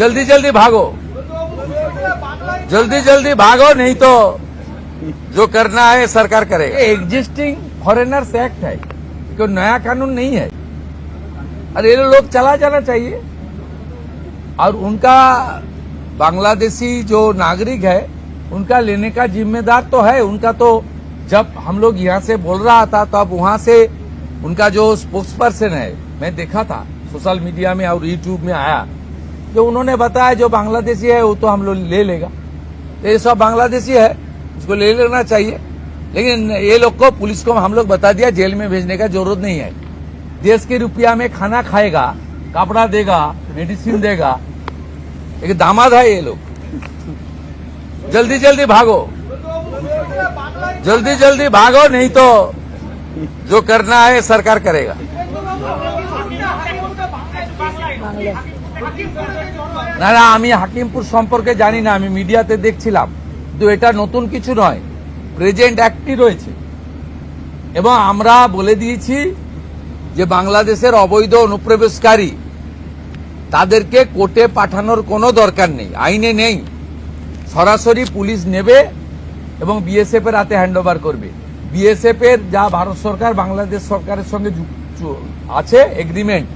जल्दी जल्दी भागो, जल्दी जल्दी भागो, नहीं तो जो करना है सरकार करेगा। एग्जिस्टिंग फॉरेनर्स एक्ट है, कोई नया कानून नहीं है। और ये लोग चला जाना चाहिए। और उनका बांग्लादेशी जो नागरिक है उनका लेने का जिम्मेदार तो है उनका। तो जब हम लोग यहाँ से बोल रहा था तो अब वहां से उनका जो स्पोक्स पर्सन है, मैं देखा था सोशल मीडिया में और यूट्यूब में आया, जो उन्होंने बताया जो बांग्लादेशी है वो तो हम लोग ले लेगा। तो ये सब बांग्लादेशी है, उसको ले लेना चाहिए। लेकिन ये लोग को, पुलिस को हम लोग बता दिया जेल में भेजने का जरूरत नहीं है। देश के रुपया में खाना खाएगा, कपड़ा देगा, मेडिसिन देगा। एक दामाद है ये लोग। जल्दी जल्दी भागो, जल्दी जल्दी भागो, नहीं तो जो करना है सरकार करेगा। না না, আমি হাকিমপুর সম্পর্কে জানি না, আমি মিডিয়াতে দেখছিলাম। কিন্তু এটা নতুন কিছু নয়, প্রেজেন্ট অ্যাক্টই রয়েছে। এবং আমরা বলে দিয়েছি যে বাংলাদেশের অবৈধ অনুপ্রবেশকারী তাদেরকে কোর্টে পাঠানোর কোনো দরকার নেই, আইনে নেই। সরাসরি পুলিশ নেবে এবং বিএসএফ এর হাতে হ্যান্ডওভার করবে। বিএসএফ এর যা ভারত সরকার বাংলাদেশ সরকারের সঙ্গে আছে এগ্রিমেন্ট,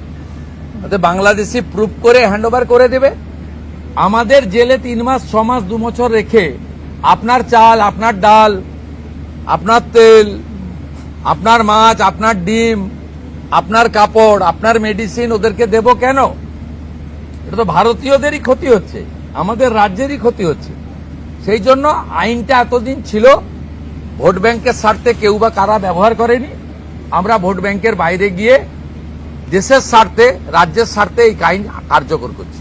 তাতে বাংলাদেশি প্রুফ করে হ্যান্ডওভার করে দেবে। আমাদের জেলে 3 মাস 6 মাস 2 বছর রেখে আপনার চাল, আপনার ডাল, আপনার তেল, আপনার মাছ, আপনার ডিম, আপনার কাপড়, আপনার মেডিসিন ওদেরকে দেব কেন? এটা তো ভারতীয়দেরই ক্ষতি হচ্ছে, আমাদের রাজ্যেরই ক্ষতি হচ্ছে। সেই জন্য আইনটা এতদিন ছিল ভোট ব্যাংকের স্বার্থে কেউ বা কারা ব্যবহার করেনি। আমরা ভোট ব্যাংকের বাইরে গিয়ে দেশের স্বার্থে, রাজ্যের স্বার্থে এই আইন কার্যকর করছি।